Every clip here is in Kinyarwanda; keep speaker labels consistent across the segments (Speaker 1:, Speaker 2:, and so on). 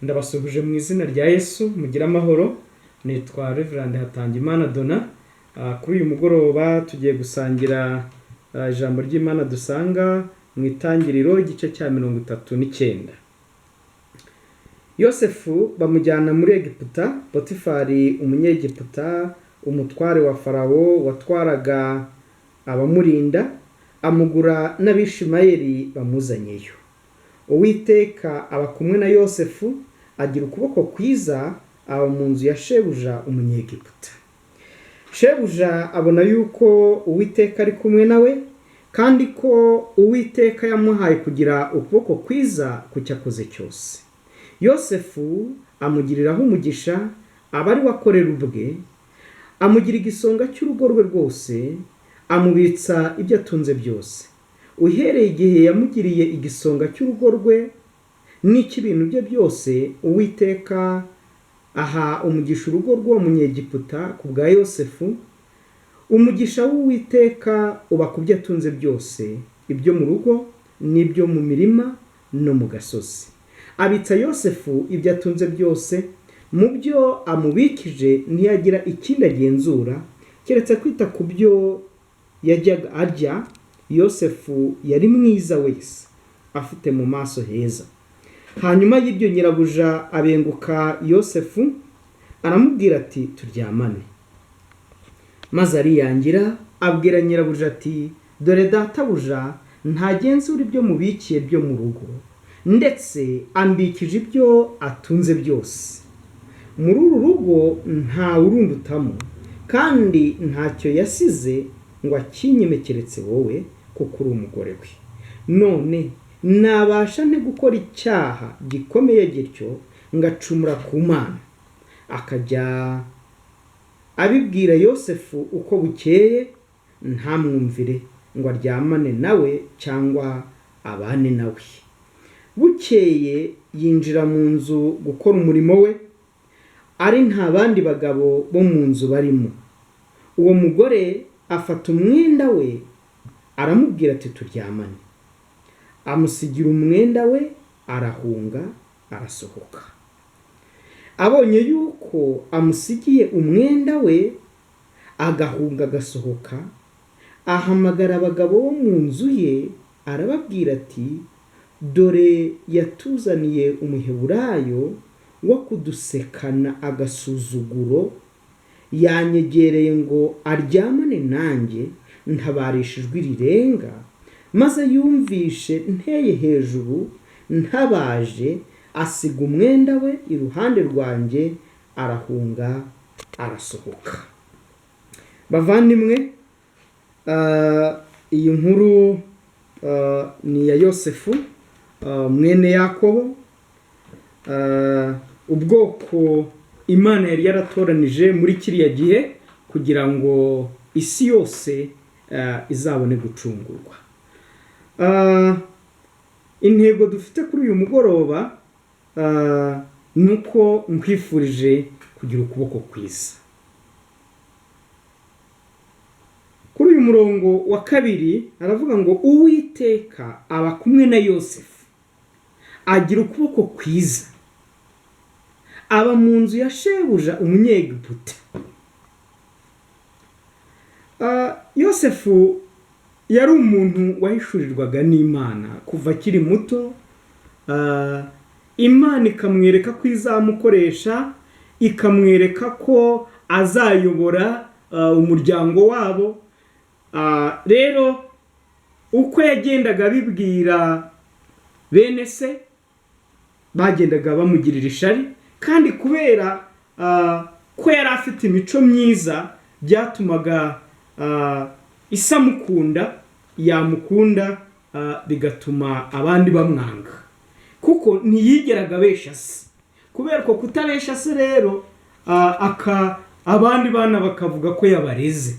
Speaker 1: Ndabasuhuje mu izina rya Yesu, mugira amahoro. Nitwa Reverend Hatangimana Dona. Kuri uyu mugoroba tugiye gusangira ijambo ry'Imana dusanga mu Itangiriro igice cya 39. Yosefu bamujyana muri Egiputa. Potifari umunyegiputa, umutware wa Farawo watwaraga abamurinda, amugura n'Abishimayeli bamuzanyeyo. Uwiteka aba kumwe na Yosefu, agira ukuboko kwiza, aba mu nzu ya shebuja umunyegiputa. Shebuja abona yuko Uwiteka ari kumwe nawe, kandi ko Uwiteka yamuhaye kugira ukuboko kwiza ku cyo akoze cyose. Yosefu amugiriraho umugisha, aba ari we akorera ubwe, amugira igisonga cy'urugo rwe rwose, amubitsa ibyo atunze byose. Uhereye igihe yamugiriye igisonga cy'urugo rwe n'icy'ibintu bye byose, Uwiteka aha umugisha urugo rw'uwo munyegiputa ku bwa Yosefu. Umugisha w'Uwiteka uba ku byo atunze byose, ibyo mu rugo n'ibyo mu mirima no mu gasozi. Abitsa Yosefu ibyo atunze byose, mu byo amubikije ntiyagira ikindi agenzura keretse kwita ku byo yajyaga arya. Yosefu yari mwiza wese, afite mu maso heza. Hanyuma y'ibyo nyirabuja abenguka Yosefu, aramubwira ati turyamane. Maze ariyangira, abwira nyirabuja ati dore databuja ntagenzura ibyo mubikiye byo mu rugo, ndetse ambikije ibyo atunze byose. Muri uru rugo nta urundutamo, kandi ntacyo yasize ngo akinyime keretse wowe, kuko uri umugore we. None nabasha nte gukora icyaha gikomeye gityo ngacumura ku Mana? Akajya abibwira Yosefu uko bukeye, ntamwumvire ngo aryamane nawe cyangwa abane nawe. Bukeye yinjira mu nzu gukora umurimo we, ari nta bandi bagabo bo mu nzu barimo. Uwo mugore afata umwenda we, aramubwira ati turyamane. Amusigira umwenda we, arahunga, arasohoka. Abonye yuko amusigiye umwenda we, agahunga agasohoka, ahamagara abagabo bo mu nzu ye, arababwira ati dore yatuzaniye umuheburayo wo kudusekana agasuzuguro, yanyegereye ngo aryamane nanjye ntabarisha ijwi rirenga, maze yumvishe nteye hejuru ntabaje, asiga umwenda we iruhande rwanjye, arahunga, arasohoka. Bavandimwe, iyi nkuru ni iya Yosefu mwene Yakobo, ubwoko Imana yari yaratoranije muri kiriya gihe kugira ngo isi yose izabone gucungurwa. Intego dufite kuri uyu mugoroba ni uko nkwifurije kugira ukuboko kwiza. Kuri uyu murongo wa 2 aravuga ngo Uwiteka aba kumwe na Yosefu, agira ukuboko kwiza, aba mu nzu ya shebuja umunyegiputa. Yosefu yari umuntu wahishurirwaga n'Imana kuva akiri muto. Imana ikamwereka ko izamukoresha, ikamwereka ko azayobora umuryango wabo. Rero uko yagendaga abibwira bene se, bagendaga bamugirira ishari, kandi kubera ko yari afite imico myiza, byatumaga isi amukunda, yamukunda, bigatuma abandi bamwanga, kuko ntiyigeraga abesha se. Kubera ko kutabesha se rero, abandi bana bakavuga ko yabareze.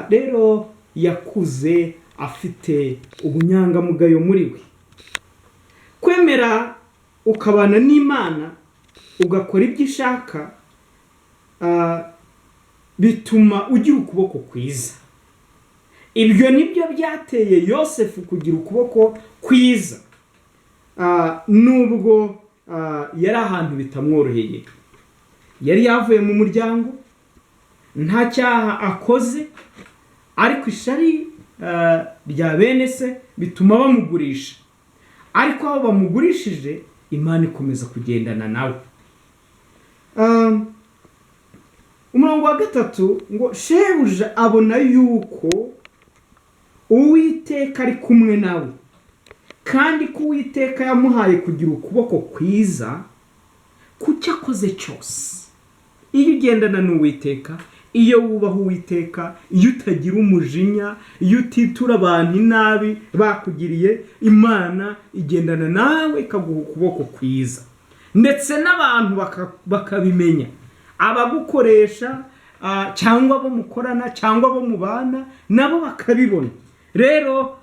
Speaker 1: Rero yakuze afite ubunyangamugayo muri we. Kwemera ukabana n'Imana, ugakora ibyo ishaka, bituma ugira ukuboko kwiza. Ibyo nibyo byateye Yosefu kugira ukuboko kwiza. Nubwo yari ahantu bitamworoheye, yari yavuye mu muryango, nta cyaha akoze, ariko ishari rya bene se bituma bamugurisha. Ariko aho bamugurishije, Imana ikomeza kugendana nawe. Umurongo wa 3 ngo shebuja abona yuko Uwiteka ari kumwe nawe, kandi ko Uwiteka yamuhaye kugira ukuboko kwiza ku cyo akoze cyose. Iyo ugendana n'Uwiteka, iyo wubaha Uwiteka, iyo utagira umujinya, iyo utitura abantu inabi bakugiriye, Imana igendana nawe ikaguha ukuboko kwiza. Ndetse n'abantu bakabimenya, abagukoresha cyangwa abo mukorana cyangwa abo mubana nabo bakabibona. Rero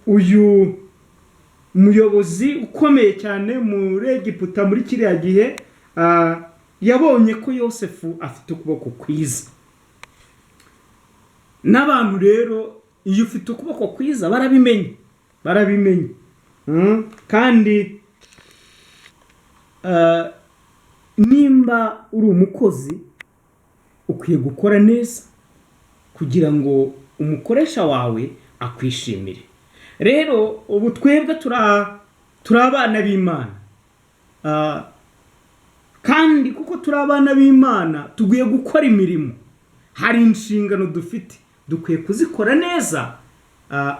Speaker 1: uyu muyobozi ukomeye cyane muri Egiputa muri kiriya gihe yabonye ko Yosefu afite ukuboko kwiza. N'abantu rero iyo ufite ukuboko kwiza barabimenye. Kandi nimba uri umukozi, ukwiye gukora neza kugira ngo umukoresha wawe akwishimire. Rero ubu twebwe turi abana b'Imana, kandi kuko turi abana b'Imana tugiye gukora imirimo. Hari inshingano dufite, dukwiye kuzikora neza,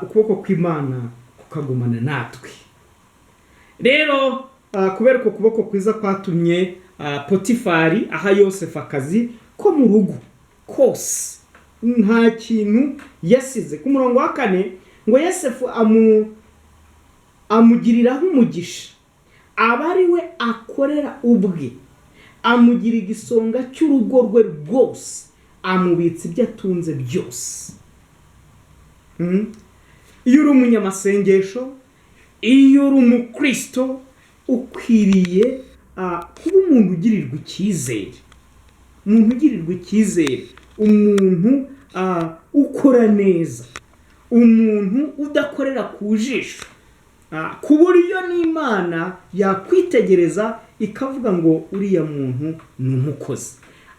Speaker 1: ukuboko kw'Imana kukagumana natwe. Rero kubera ko ukuboko kwiza kwatumye Potifari aha Yosefu akazi ko mu rugo kose, nta kintu yasize. Ku murongo wa 4 ngo Yosefu amugiriraho umugisha, aba ari we akorera ubwe, amugira igisonga cy'urugo rwe rwose, amubitsa ibyo atunze byose. Iyo uri umunyamasengesho, iyo uri umukristo, ukwiriye kuba umuntu ugirirwa icyizere, umuntu ukora neza, umuntu udakorera ku jisho, ku buryo n'Imana yakwitegereza ikavuga ngo uriya muntu ni umukozi.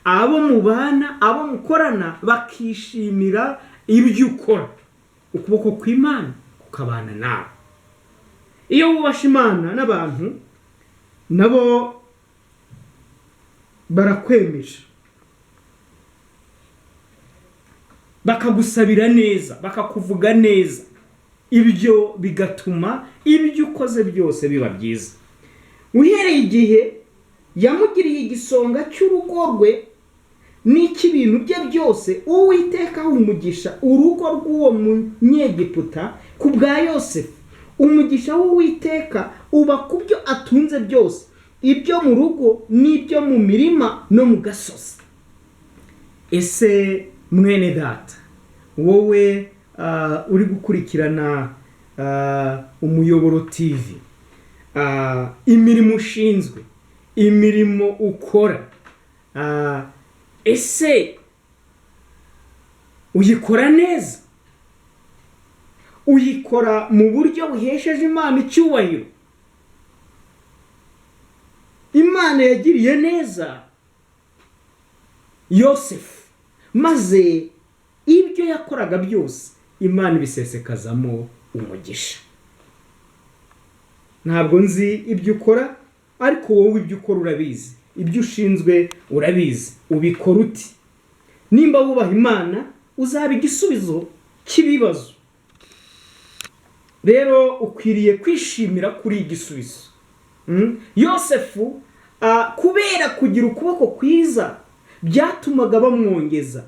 Speaker 1: Abo mubana, abo mukorana bakishimira ibyo ukora, ukuboko kw'Imana kukabana nawe. Iyo wubasha Imana, n'abantu nabo barakwemeje, bakagusabira neza, bakakuvuga neza. Ibyo bigatuma ibyo ukoze byose biba byiza. Uhereye igihe yamugiriye igisonga cy'urugo rwe n'ikibintu bye byose, Uwiteka umugisha urugo rw'uwo munyegiputa ku bwa Yosefu. Umugisha w'Uwiteka uba ku byo atunze byose, ibyo mu rugo n'ibyo mu mirima no mu gasozi. Ese mwene data, wowe uri gukurikirana Umuyoboro TV, imirimo ushinzwe, imirimo ukora, ese uyikora neza? Uyikora mu buryo buhesheje Imana icyubahiro? Imana yagiriye neza Yosefu, maze ibyo yakoraga byose Imana ibisesekazamo umugisha. Ntabwo nzi ibyo ukora, ariko wowe ibyo ukora urabizi, ibyo ushinzwe urabizi. Ubikora uti? Nimba wubaha Imana, uzaba igisubizo cy'ibibazo. Rero ukwiriye kwishimira kuri igisubizo. Yosefu kubera kugira ukuboko kwiza, byatumaga bamwongeza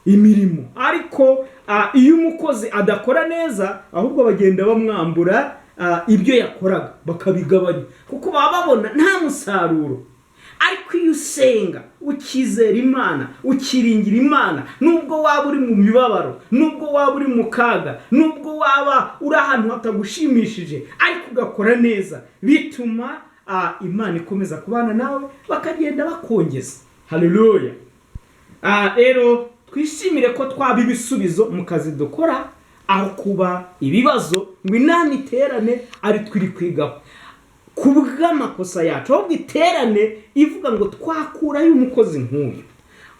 Speaker 1: imirimo. Ariko iyo umukozi adakora neza, ahubwo bagenda bamwambura ibyo yakoraga, bakabigabanya, kuko baba babona nta musaruro. Ariko iyo usenga, ukizera Imana, ukiringira Imana, nubwo waba uri mu mibabaro, nubwo waba uri mu kaga, nubwo waba uri ahantu hatagushimishije, ariko ugakora neza, bituma Imana ikomeza kubana nawe, bakagenda bakongeza. Haleluya! Rero twishimire ko twaba ibisubizo mu kazi dukora, aho kuba ibibazo ngo inama iterane ari twiri kwigaho ku bw'amakosa yacu, ahubwo iterane ivuga ngo twakurayo umukozi nk'uyu,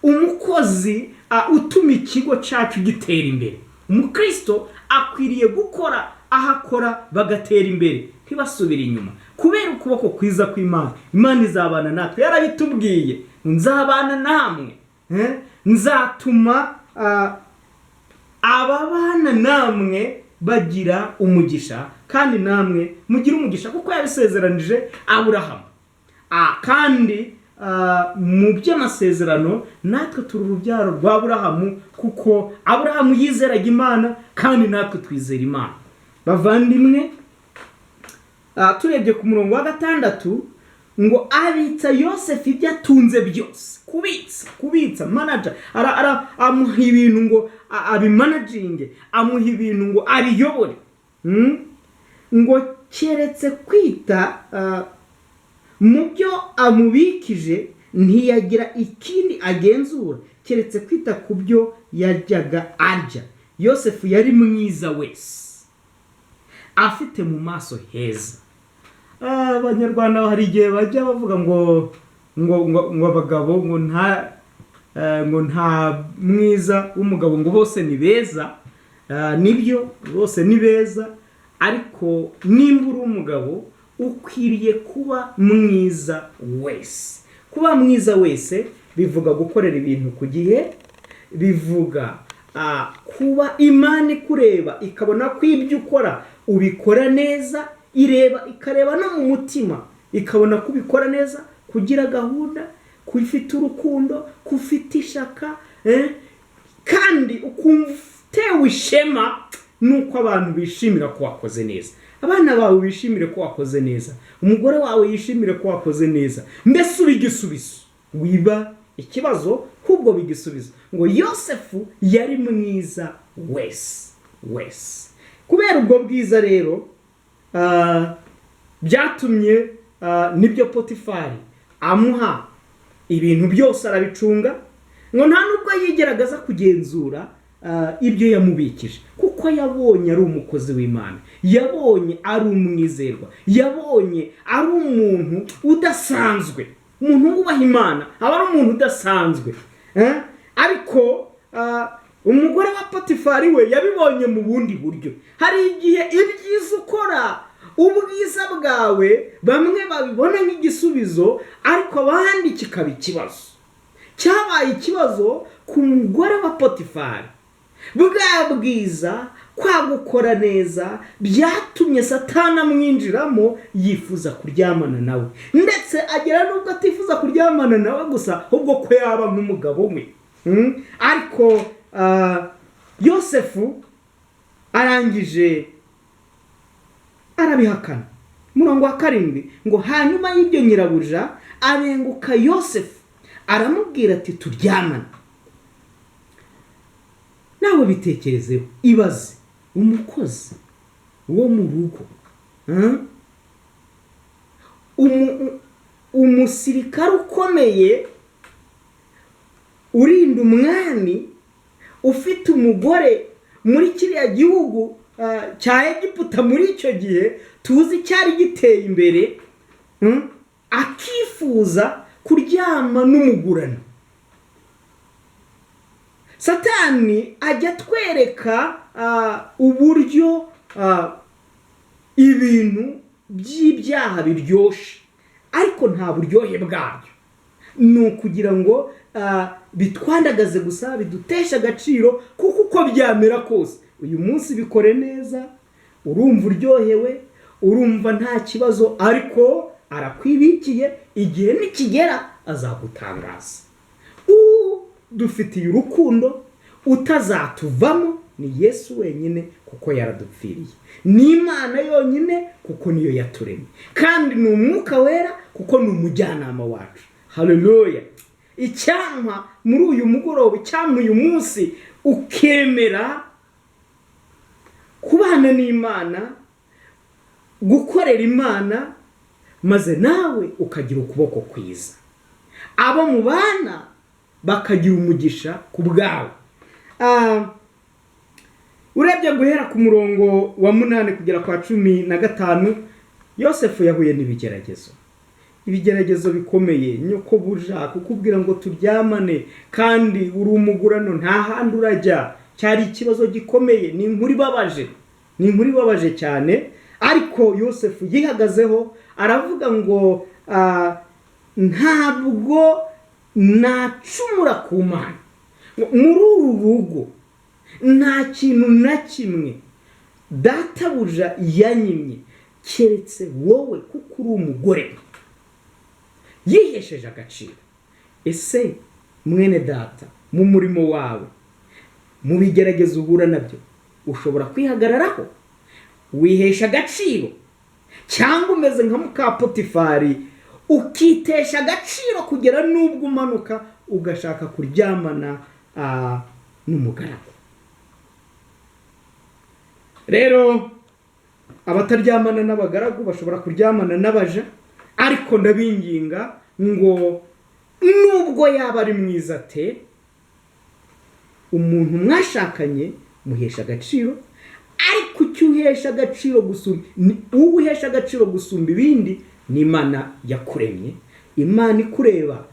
Speaker 1: umukozi utuma ikigo cyacu gitera imbere. Umukristo akwiriye gukora aho akora bagatera imbere ntibasubire inyuma, kubera ukuboko kwiza kw'Imana. Imana izabana natwe, yarabitubwiye, nzabana namwe, nzatuma ababana namwe bagira umugisha, kandi namwe mugira umugisha kuko yabisezeranije Aburahamu. Kandi mu by'amasezerano natwe turi urubyaro rwa Aburahamu, kuko Aburahamu yizeraga Imana kandi natwe twizera Imana. Bavandimwe, turebye ku murongo wa 6 ngo abitsa Yosefu ibyo atunze byose. Kubitsa manager, amuha ibintu ngo abimanaginge, amuha ibintu ngo abiyobore, ngo keretse kwita mu byo amubikije ntiyagira ikindi agenzura keretse kwita ku byo yaryaga arya. Yosefu yari mwiza wese, afite mu maso heza. Abanyarwanda hari igihe bajya bavuga ngo abagabo ngo nta mwiza w'umugabo, ngo bose ni beza. Nibyo, bose ni beza, ariko nimba uri umugabo ukwiriye kuba mwiza wese. Kuba mwiza wese bivuga gukorera ibintu ku gihe, bivuga kuba Imana ikureba ikabona ko ibyo ukora ubikora neza, ikareba no mu mutima ikabona ko ubikora neza, kugira gahunda, kufite urukundo, kufite ishaka, kandi ukumva utewe ishema nuko abantu bishimira ko wakoze neza. Abana bawe bishimire ko wakoze neza, umugore wawe yishimire ko wakoze neza, mbese uri igisubizo, wiba ikibazo kubwo bigisubizo. Ngo Yosefu yari mwiza wese. Kubera ubwo bwiza rero byatumye nibyo Potifari amuha ibintu byose arabicunga, ngo nta nubwo yigeragaza kugenzura ibyo yamubikije, kuko yabonye ari umukozi w'Imana, yabonye ari umwizerwa, yabonye ari umuntu udasanzwe. Umuntu wubaha Imana aba ari umuntu udasanzwe. Ariko umugore wa Potifari we yabibonye mu bundi buryo. Hari igihe ibyiza ukora, ubwiza bwawe bamwe babibona nk'igisubizo, ariko abandi kikaba ikibazo. Cyabaye ikibazo ku mugore wa Potifari. Bwa bwiza kwa gukora neza byatumye Satani amwinjiramo, yifuza kuryamana nawe, ndetse agera nubwo atifuza kuryamana nawe gusa, ahubwo ko yaba nk'umugabo we. Ariko Yosefu arangije arabihakana. Murongo wa 7 ngo hanyuma y'ibyo nyirabuja abenguka Yosefu aramubwira ati turyamana. Nawe bitekerezeho, ibaze umukozi wo mu rugo, umusirikare ukomeye urinda umwami, ufite umugore muri kiriya gihugu cya Egiputa muri icyo gihe tuzi cyari giteye imbere, akifuza kuryama n'umugurano. Satani ajya twereka uburyo ibintu by'ibyaha biryoshe, ariko nta buryohe bwabyo. Ni ukugira ngo bitwandagaze gusa, bidutesha agaciro, kuko uko byamera kose uyu munsi bikore neza, urumva uryohewe, urumva nta kibazo, ariko arakwibikiye, igihe nikigera azagutangaza. Dufitiye urukundo utazatuvamo ni Yesu wenyine, kuko yaradupfiriye. Ni Imana yonyine, kuko niyo yaturemye, kandi ni Umwuka Wera, kuko ni umujyanama wacu. Haleluya! Icyampa muri uyu mugoroba, icyampa uyu munsi ukemera kubana n'Imana, gukorera Imana, maze nawe ukagira ukuboko kwiza, abo mubana bakagira umugisha ku bwawe. urebye guhera ku murongo wa 8 kugera kwa 15 Yosefu yahuye n'ibigeragezo. Ibigeragezo bikomeye, nyoko buja kukubwira ngo turyamane kandi uri umugurano nta handi urajya, cyari ikibazo gikomeye. Ni inkuru ibabaje cyane, ariko Yosefu yihagazeho aravuga ngo ntabwo nacumura ku Mana. Muri uru rugo nta kintu na kimwe databuja yanyimye keretse wowe kuko uri umugore. Yihesheje agaciro. Ese mwene data, mu murimo wawe, mu bigeragezo uhura nabyo, ushobora kwihagararaho wihesha agaciro, cyangwa umeze nka muka Potifari ukitesha agaciro kugera n'ubwo umanuka ugashaka kuryamana n'umugaragu? Rero abataryamana n'abagaragu bashobora kuryamana n'abaja, ariko ndabinginga ngo nubwo yaba ari mwiza te, umuntu mwashakanye muhesha agaciro, ariko ucyuhesha agaciro gusumba uhesha agaciro gusumba ibindi ni Imana yakuremye. Imana ikureba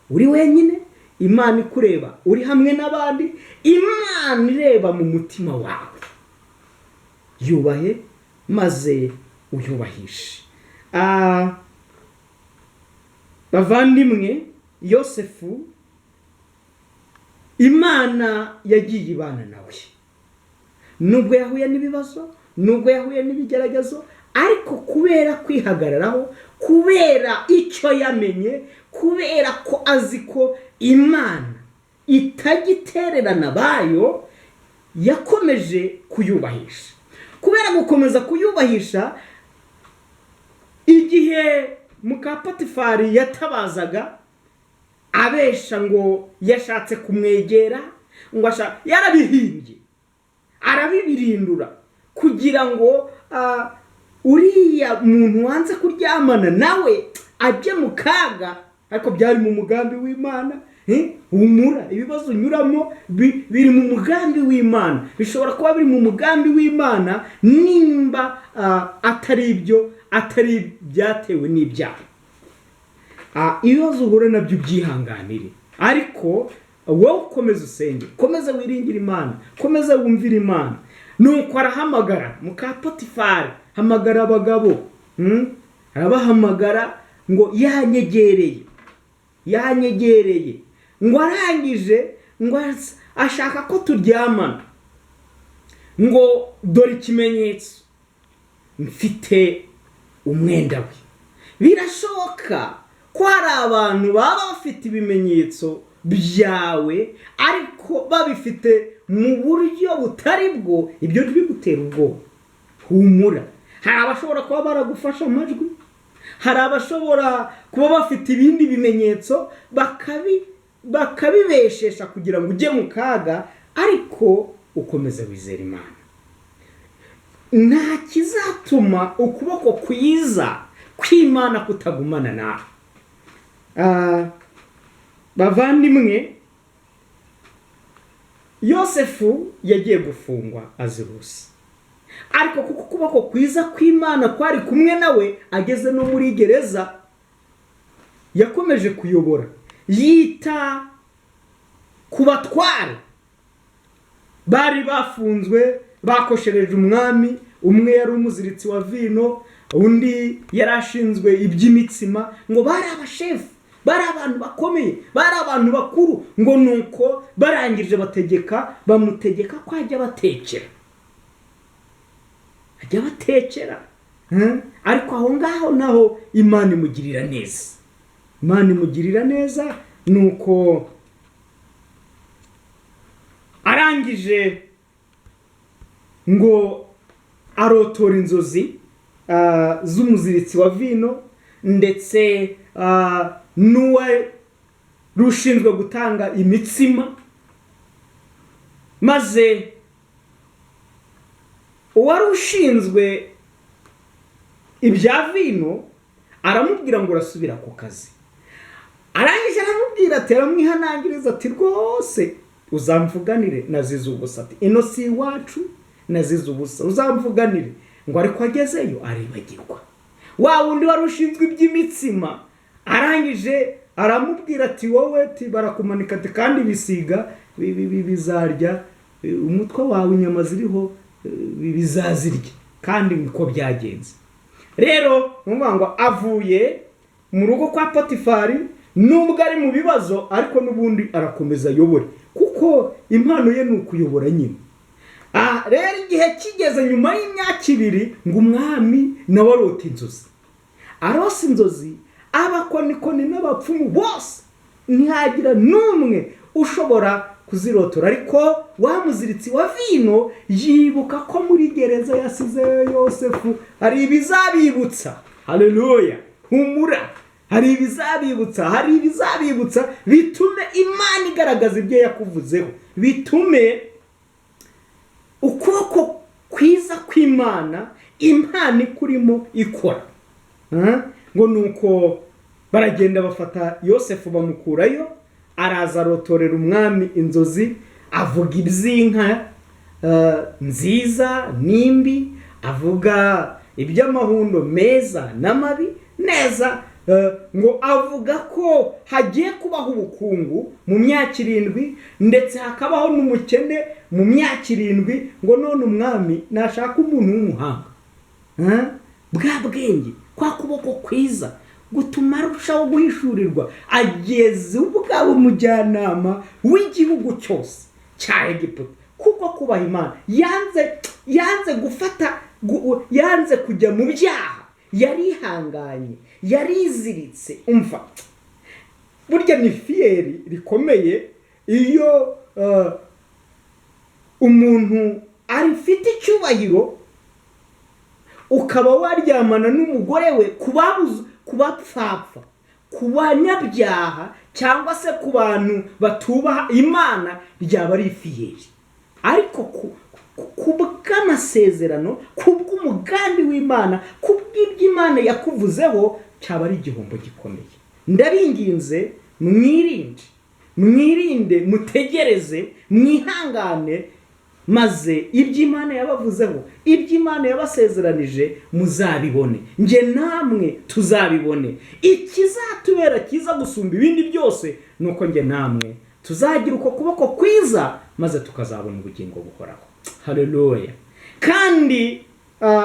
Speaker 1: uri wenyine, Imana ikureba uri hamwe n'abandi, Imana ireba mu mutima wawe. Yubahe maze uyubahishe. Bavandimwe, Yosefu Imana yagiye ibana nawe, nubwo yahuye n'ibibazo, nubwo yahuye n'ibigeragezo, ariko kubera kwihagararaho, kubera icyo yamenye, kubera ko azi ko Imana itagitererana bayo, yakomeje kuyubahisha. Kubera gukomeza kuyubahisha, igihe muka Potifari yatabazaga abesha ngo yashatse kumwegera, ngo yarabihimbye arabibirindura kugira ngo uriya muntu wanze kuryamana nawe ajye mu kaga. Ariko byari mu mugambi w'Imana. Humura, ibibazo unyuramo biri mu mugambi w'Imana. Bishobora kuba biri mu mugambi w'Imana nimba atari byatewe n'ibyaha. Ibibazo uhura nabyo byihanganire, ariko wowe ukomeze usenge, komeza wiringire Imana, komeza wumvire Imana. Nuko arahamagara muka Potifari, hamagara abagabo, arabahamagara ngo yanyegereye, ngo arangije ngo ashaka ko turyamana, ngo dore ikimenyetso, mfite umwenda we. Birashoboka ko hari abantu baba bafite ibimenyetso byawe, ariko babifite mu buryo butari bwo, ibyo ntibigutera ubwoba. Humura, hari abashobora kuba baragufasha amajwi, hari abashobora kuba bafite ibindi bimenyetso bakabibeshesha kugira ngo ujye mu kaga, ariko ukomeze wizera Imana. Nta kizatuma ukuboko kwiza kw'Imana kutagumana nawe. Bavandimwe, Yosefu yagiye gufungwa aziruse, ariko kuko ukuboko kwiza kw'Imana kwari kumwe nawe, ageze no muri gereza yakomeje kuyobora, yita ku batware bari bafunzwe, bakoshereje umwami. Umwe yari umuziritsi wa vino, undi yari ashinzwe iby'imitsima, ngo bari abashefu, bari abantu bakomeye, bari abantu bakuru. Ngo nuko barangije bamutegeka ko ajya batekera, ariko aho ngaho naho Imana imugirira neza. Nuko arangije ngo arotora inzozi z'umuziritsi wa vino, ndetse n'uwe rushinzwe gutanga imitsima, maze uwari ushinzwe ibya vino aramubwira ngo urasubira ku kazi. Arangije aramubwira ati, aramwihanangiriza ati, rwose uzamvuganire nazize ubusa, ati ino si iwacu, nazize ubusa, uzamvuganire. Ngo ariko agezeyo aribagirwa. Wa wundi wari ushinzwe iby'imitsima arangije aramubwira ati wowe barakumanika kandi bisiga bizarya umutwe wawe, inyama ziriho bizazirya. Kandi niko byagenze. Rero numva ngo avuye mu rugo kwa Potifari, nubwo ari mu bibazo ariko n'ubundi arakomeza ayobore, kuko impano ye ni ukuyobora nyine. Rero igihe kigeze nyuma y'imyaka 2 ngo umwami nawe arota inzozi. Arose inzozi, abakonikoni n'abapfumu bose ntihagira n'umwe ushobora kuzirotora. Ariko wa muziritsi wa vino yibuka ko muri gereza yasize Yosefu hari ibizabibutsa. Haleluya, humura, hari ibizabibutsa bitume Imana igaragaza ibyo yakuvuzeho, bitume ukuboko kwiza kw'Imana impano ikurimo ikora. Ngo nuko baragenda bafata Yosefu bamukurayo, araza arotorera umwami inzozi, avuga iby'inka nziza nimbi, avuga iby'amahundo meza n'amabi neza, ngo avuga ko hagiye kubaho ubukungu mu myaka 7 ndetse hakabaho n'umukene mu myaka 7. Ngo none umwami nashaka umuntu w'umuhanga, bwa bwenge kwa kuboko kwiza gutuma arushaho guhishurirwa, ageze ubwabo umujyanama w'igihugu cyose cya Egiputa. Kuko kubaha Imana yanze gufata, yanze kujya mu byaha, yarihanganye, yariziritse. Umva, burya ni fiyeri rikomeye iyo umuntu arifite icyubahiro ukaba waryamana n'umugore we kubapfapfa, ku banyabyaha cyangwa se ku bantu batubaha Imana, ryaba ari fiyeri. Ariko ku bw'amasezerano, ku bw'umugambi w'Imana, ku bw'iby'Imana yakuvuzeho, cyaba ari igihombo gikomeye. Ndabinginze mwirinde, mutegereze, mwihangane, maze iby'Imana yabavuzeho, iby'Imana yabasezeranije muzabibone, nge namwe tuzabibone. Ikizatubera kiza gusumba ibindi byose nuko nge namwe tuzagira uko kuboko kwiza, maze tukazabona ubugingo buhoraho. Haleluya. Kandi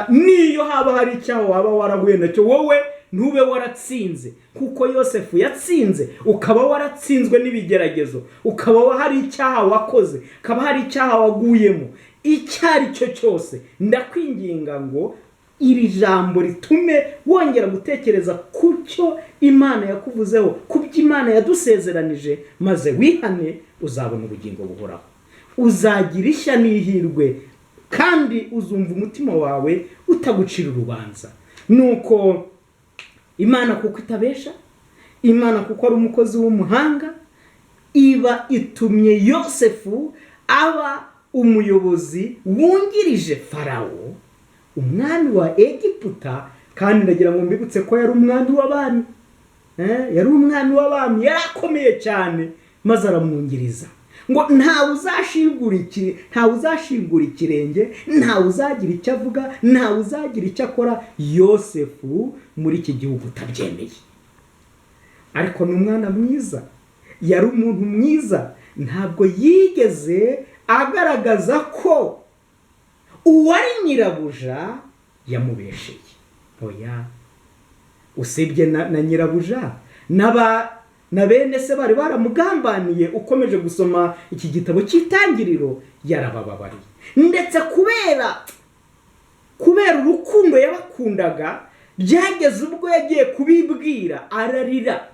Speaker 1: niyo haba hari icyaha waba warahuye nacyo, wowe ntube waratsinze, kuko Yosefu yatsinze. Ukaba waratsinzwe n'ibigeragezo, ukaba hari icyaha wakoze, ukaba hari icyaha waguyemo, icyari cyo cyose, ndakwinginga ngo iri jambo ritume wongera gutekereza ku cyo Imana yakuvuzeho, ku by'Imana yadusezeranije, maze wihane, uzabona ubugingo buhoraho, uzagira ishya n'ihirwe, kandi uzumva umutima wawe utagucira urubanza. Nuko Imana kuko itabesha, Imana kuko ari umukozi w'umuhanga, iba itumye Yosefu aba umuyobozi wungirije Farawo, umwami wa Egiputa. Kandi ndagira ngo mbibutse ko yari umwami w'abami, yari umwami w'abami, yari akomeye cyane, maze aramwungiriza. Ngo ntawe uzashingura ikirenge, ntawe uzagira icyo avuga, ntawe uzagira icyo akora Yosefu muri iki gihugu utabyemeye. Ariko ni umwana mwiza, yari umuntu mwiza, ntabwo yigeze agaragaza ko uwari nyirabuja yamubesheye. Oya, usibye na nyirabuja na bene se bari baramugambaniye. Ukomeje gusoma iki gitabo cy'Itangiriro, yarabababariye. Ndetse kubera urukundo yabakundaga, byageze ubwo yagiye kubibwira, ararira.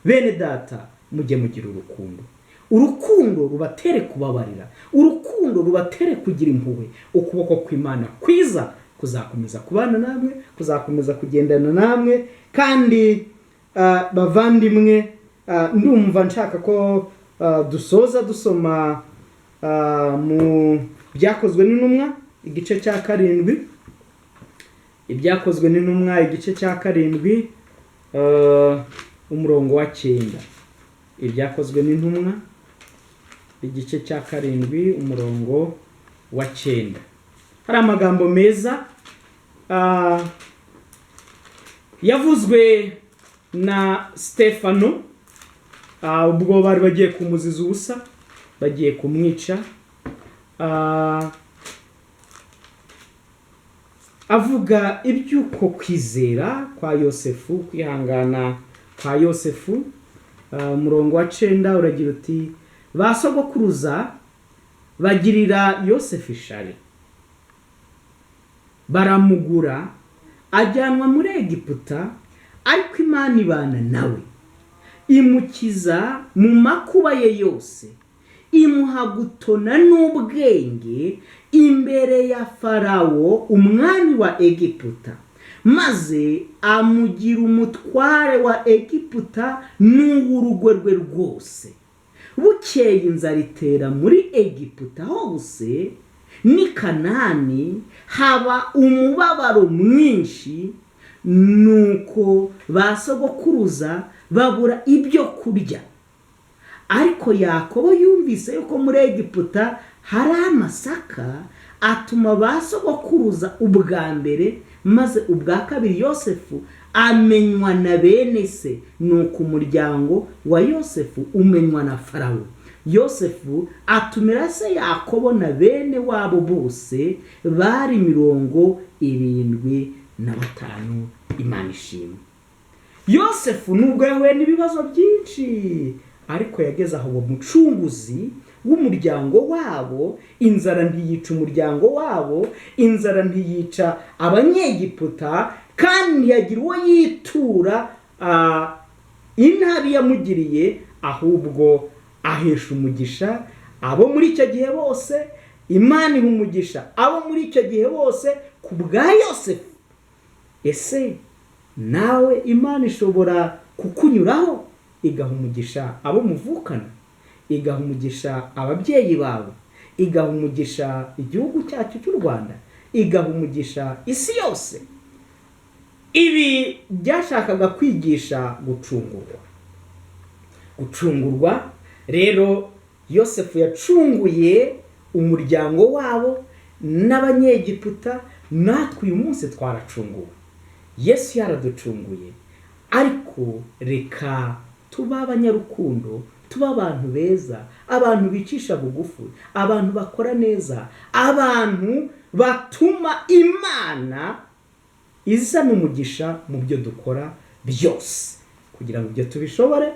Speaker 1: Bene data, mujye mugira urukundo rubatere kubabarira, urukundo rubatere kugira impuhwe. Ukuboko kw'Imana kwiza kuzakomeza kubana namwe, kuzakomeza kugendana namwe. Kandi bavandimwe, ndumva nshaka ko dusoza dusoma mu Byakozwe n'Intumwa igice cya 7. Ibyakozwe n'Intumwa igice cya 7 umurongo wa 9. Ibyakozwe n'Intumwa igice cya 7 umurongo wa 9. Hari amagambo meza yavuzwe na Stefano ubwo bari bagiye kumuziza ubusa, bagiye kumwica, avuga iby'uko kwizera kwa Yosefu, kwihangana kwa Yosefu. Umurongo wa 9 uragira uti basogokuruza bagirira Yosefu ishari, baramugura ajyanwa muri Egiputa, ariko Imana ibana nawe imukiza mu makuba ye yose, imuha gutona n'ubwenge imbere ya Farawo umwami wa Egiputa, maze amugira umutware wa Egiputa n'uw'urugo rwe rwose. Bukeye inzara itera muri Egiputa hose n'i Kanani, haba umubabaro mwinshi, nuko basogokuruza babura ibyo kurya. Ariko Yakobo yumvise yuko muri Egiputa hari amasaka, atuma basogokuruza ubwa mbere, maze ubwa kabiri Yosefu amenywa na bene se, nuko umuryango wa Yosefu umenywa na Farawo. Yosefu atumira se Yakobo na bene wabo bose bari 75. Imana ishimwe. Yosefu nubwo yahuye n'ibibazo byinshi, ariko yageze aho uwo mucunguzi w'umuryango wabo, inzara ntiyica umuryango wabo, inzara ntiyica abanyegiputa, kandi ntiyagira uwo yitura inabi yamugiriye, ahubwo ahesha umugisha abo muri icyo gihe bose. Imana iha umugisha abo muri icyo gihe bose ku bwa Yosefu. Ese nawe Imana ishobora kukunyuraho igaha umugisha abo muvukana, igaha umugisha ababyeyi bawe, igaha umugisha igihugu cyacu cy'u Rwanda, igaha umugisha isi yose. Ibi byashakaga kwigisha gucungurwa. Rero Yosefu yacunguye umuryango wabo n'abanyegiputa, natwe uyu munsi twaracunguwe. Yesu yaraducunguye, ariko reka tuba abanyarukundo, tuba abantu beza, abantu bicisha bugufi, abantu bakora neza, abantu batuma Imana izana umugisha mu byo dukora byose. Kugira ngo ibyo tubishobore,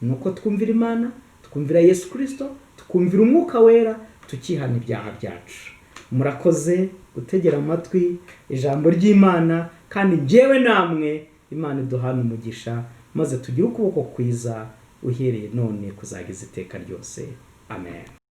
Speaker 1: nuko twumvira Imana, twumvira Yesu Kristo, twumvira Umwuka Wera, tukihana ibyaha byacu. Murakoze gutegera amatwi ijambo ry'Imana, kandi njyewe namwe Imana iduhana umugisha, maze tugire ukuboko kwiza uhereye none kuzageza iteka ryose. Amen.